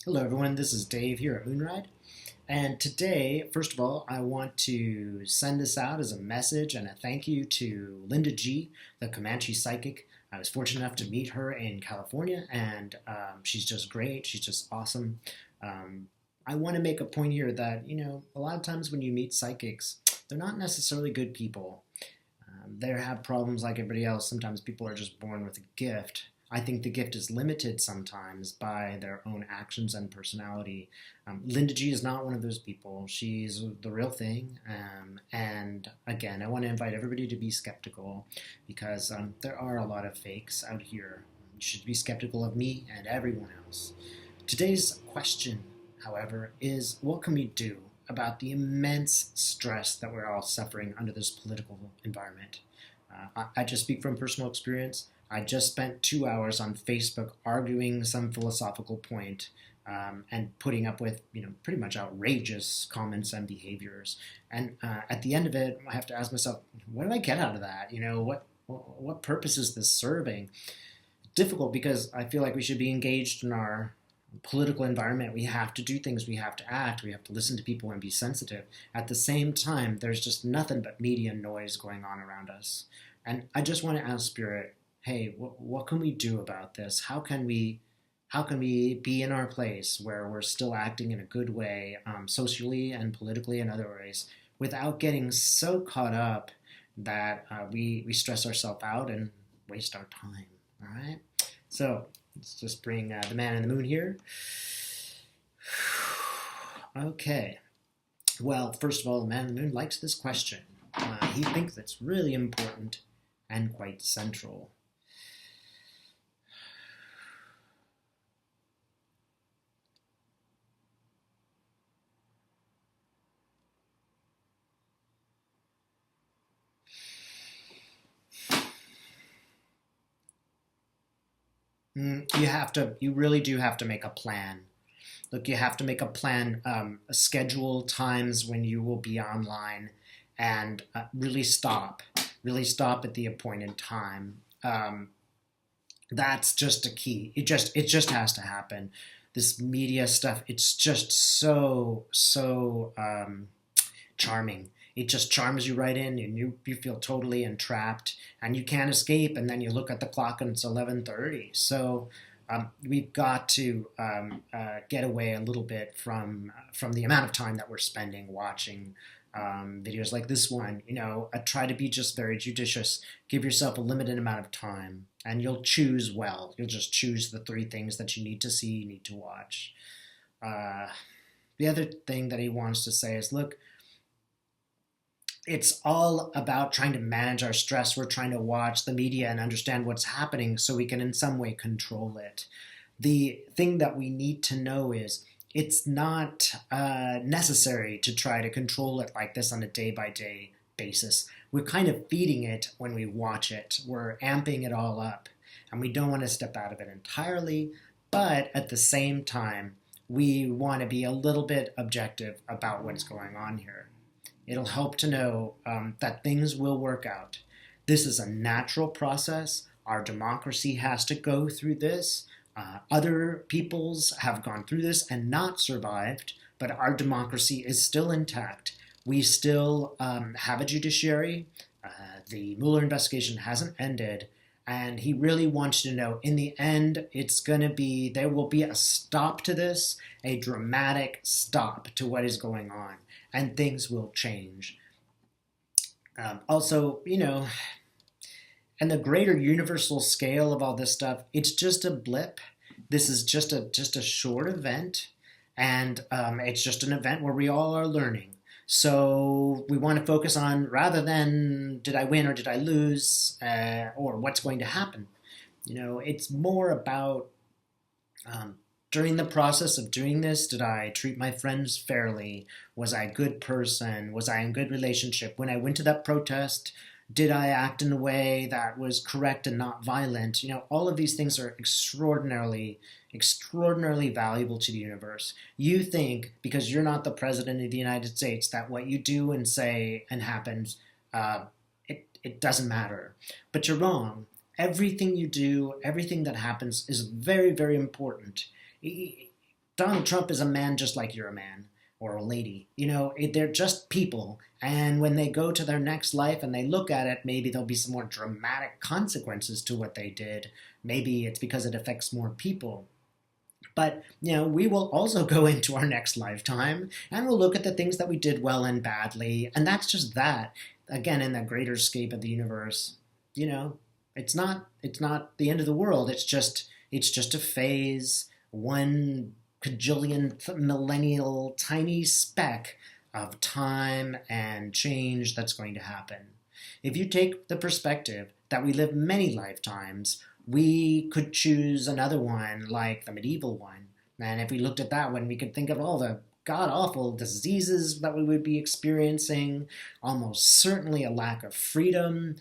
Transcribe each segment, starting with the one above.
Hello, everyone. This is Dave here at Moonride. And today, first of all, I want to send this out as a message and a thank you to Linda G., the Comanche psychic. I was fortunate enough to meet her in California, and she's just great. She's just awesome. I want to make a point here that, a lot of times when you meet psychics, they're not necessarily good people. They have problems like everybody else. Sometimes people are just born with a gift. I think the gift is limited sometimes by their own actions and personality. Linda G is not one of those people. She's the real thing. And again, I want to invite everybody to be skeptical because there are a lot of fakes out here. You should be skeptical of me and everyone else. Today's question, however, is what can we do about the immense stress that we're all suffering under this political environment? I just speak from personal experience. I just spent 2 hours on Facebook arguing some philosophical point and putting up with, pretty much outrageous comments and behaviors. And at the end of it, I have to ask myself, what do I get out of that? What purpose is this serving? Difficult because I feel like we should be engaged in our political environment. We have to do things, we have to act, we have to listen to people and be sensitive. At the same time, there's just nothing but media noise going on around us. And I just want to ask Spirit, hey, what can we do about this? How can we be in our place where we're still acting in a good way, socially and politically and other ways, without getting so caught up that we stress ourselves out and waste our time, all right? So let's just bring the man in the moon here. Okay. Well, first of all, the man in the moon likes this question. He thinks it's really important and quite central. You really do have to make a plan. Look, you have to make a plan, schedule times when you will be online, and really stop at the appointed time. That's just a key. It just has to happen. This media stuff, it's just so charming. It just charms you right in, and you feel totally entrapped, and you can't escape. And then you look at the clock, and it's 11:30. So we've got to get away a little bit from the amount of time that we're spending watching videos like this one. Try to be just very judicious. Give yourself a limited amount of time, and you'll choose well. You'll just choose the 3 things that you need to see, you need to watch. The other thing that he wants to say is, look, it's all about trying to manage our stress. We're trying to watch the media and understand what's happening so we can in some way control it. The thing that we need to know is it's not necessary to try to control it like this on a day-by-day basis. We're kind of feeding it when we watch it. We're amping it all up, and we don't want to step out of it entirely, but at the same time, we want to be a little bit objective about what's going on here. It'll help to know that things will work out. This is a natural process. Our democracy has to go through this. Other peoples have gone through this and not survived, but our democracy is still intact. We still have a judiciary. The Mueller investigation hasn't ended, and he really wants you to know, in the end, there will be a stop to this, a dramatic stop to what is going on, and things will change. Also, and the greater universal scale of all this stuff, it's just a blip. This is just a short event, and it's just an event where we all are learning. So we want to focus on, rather than did I win or did I lose, or what's going to happen. It's more about during the process of doing this, did I treat my friends fairly? Was I a good person? Was I in good relationship? When I went to that protest, did I act in a way that was correct and not violent? All of these things are extraordinarily valuable to the universe. You think, because you're not the president of the United States, that what you do and say and happens, it doesn't matter. But you're wrong. Everything you do, everything that happens is very, very important. Donald Trump is a man just like you're a man or a lady. They're just people. And when they go to their next life and they look at it, maybe there'll be some more dramatic consequences to what they did. Maybe it's because it affects more people. But, we will also go into our next lifetime and we'll look at the things that we did well and badly. And that's just that. Again, in the greater scape of the universe, it's not the end of the world. It's just a phase, one cajillion millennial tiny speck of time and change that's going to happen. If you take the perspective that we live many lifetimes, we could choose another one like the medieval one. And if we looked at that one, we could think of all the god-awful diseases that we would be experiencing, almost certainly a lack of freedom.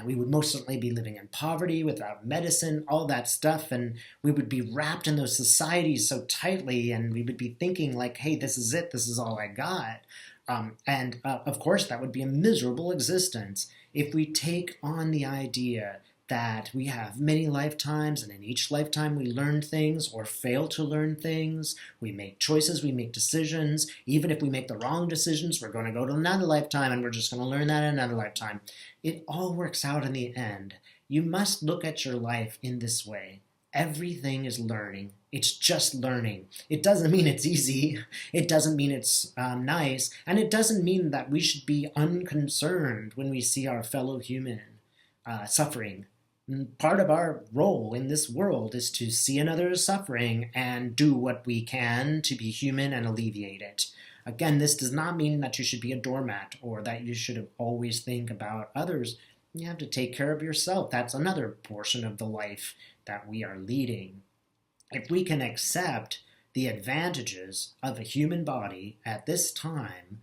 We would most certainly be living in poverty without medicine, all that stuff, and we would be wrapped in those societies so tightly, and we would be thinking like, hey, this is it, this is all I got. Of course, that would be a miserable existence. If we take on the idea that we have many lifetimes, and in each lifetime we learn things or fail to learn things. We make choices, we make decisions. Even if we make the wrong decisions, we're going to go to another lifetime and we're just going to learn that in another lifetime. It all works out in the end. You must look at your life in this way. Everything is learning. It's just learning. It doesn't mean it's easy. It doesn't mean it's nice. And it doesn't mean that we should be unconcerned when we see our fellow human suffering. Part of our role in this world is to see another suffering and do what we can to be human and alleviate it. Again, this does not mean that you should be a doormat or that you should always think about others. You have to take care of yourself. That's another portion of the life that we are leading. If we can accept the advantages of a human body at this time,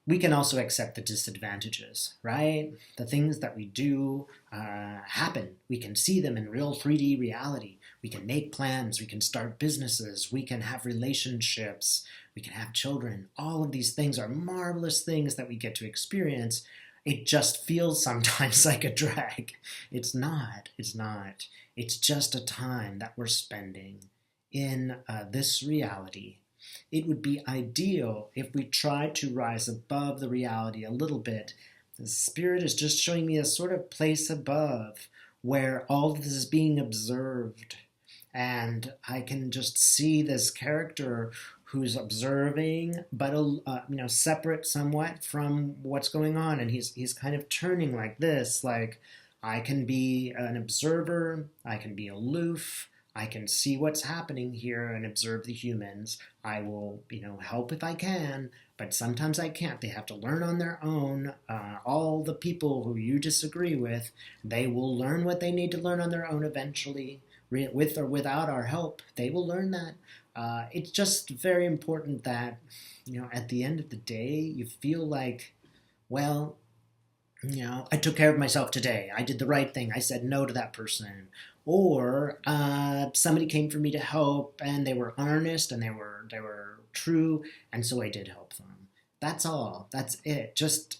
we can also accept the disadvantages, right? The things that we do happen. We can see them in real 3D reality. We can make plans. We can start businesses. We can have relationships. We can have children. All of these things are marvelous things that we get to experience. It just feels sometimes like a drag. It's not. It's not. It's just a time that we're spending in this reality. It would be ideal if we tried to rise above the reality a little bit. The Spirit is just showing me a sort of place above where all of this is being observed. And I can just see this character who's observing, but separate somewhat from what's going on. And he's kind of turning like this, like I can be an observer, I can be aloof, I can see what's happening here and observe the humans. I will, help if I can, but sometimes I can't. They have to learn on their own. All the people who you disagree with, they will learn what they need to learn on their own eventually. With or without our help, they will learn that. It's just very important that, at the end of the day, you feel like, well, I took care of myself today. I did the right thing. I said no to that person. Or somebody came for me to help, and they were earnest, and they were true, and so I did help them. That's all. That's it. Just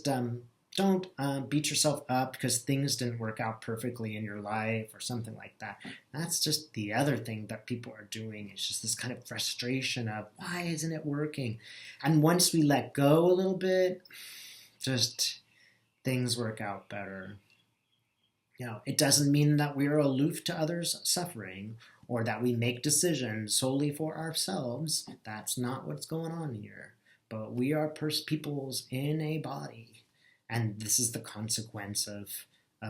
don't beat yourself up because things didn't work out perfectly in your life or something like that. That's just the other thing that people are doing. It's just this kind of frustration of, why isn't it working? And once we let go a little bit, just things work out better. It doesn't mean that we're aloof to others' suffering or that we make decisions solely for ourselves. That's not what's going on here. But we are peoples in a body. And this is the consequence of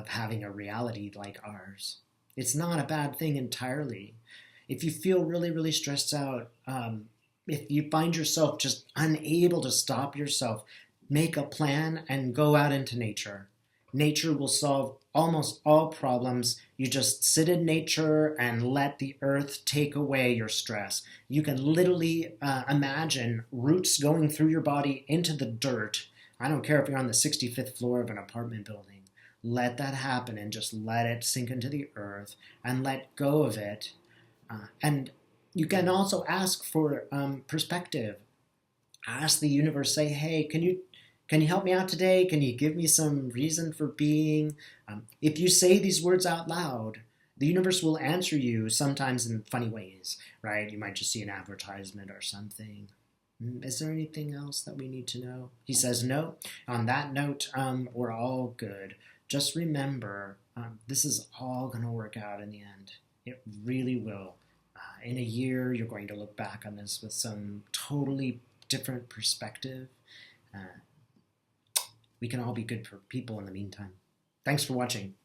having a reality like ours. It's not a bad thing entirely. If you feel really, really stressed out, if you find yourself just unable to stop yourself, make a plan and go out into nature. Nature will solve almost all problems. You just sit in nature and let the earth take away your stress. You can literally imagine roots going through your body into the dirt. I don't care if you're on the 65th floor of an apartment building. Let that happen and just let it sink into the earth and let go of it. And you can also ask for perspective. Ask the universe, say, hey, can you help me out today? Can you give me some reason for being? If you say these words out loud, The universe will answer you sometimes in funny ways, right? You might just see an advertisement or something. Is there anything else that we need to know? He says no. On that note, we're all good. Just remember, this is all going to work out in the end. It really will. In a year, you're going to look back on this with some totally different perspective. We can all be good people in the meantime. Thanks for watching.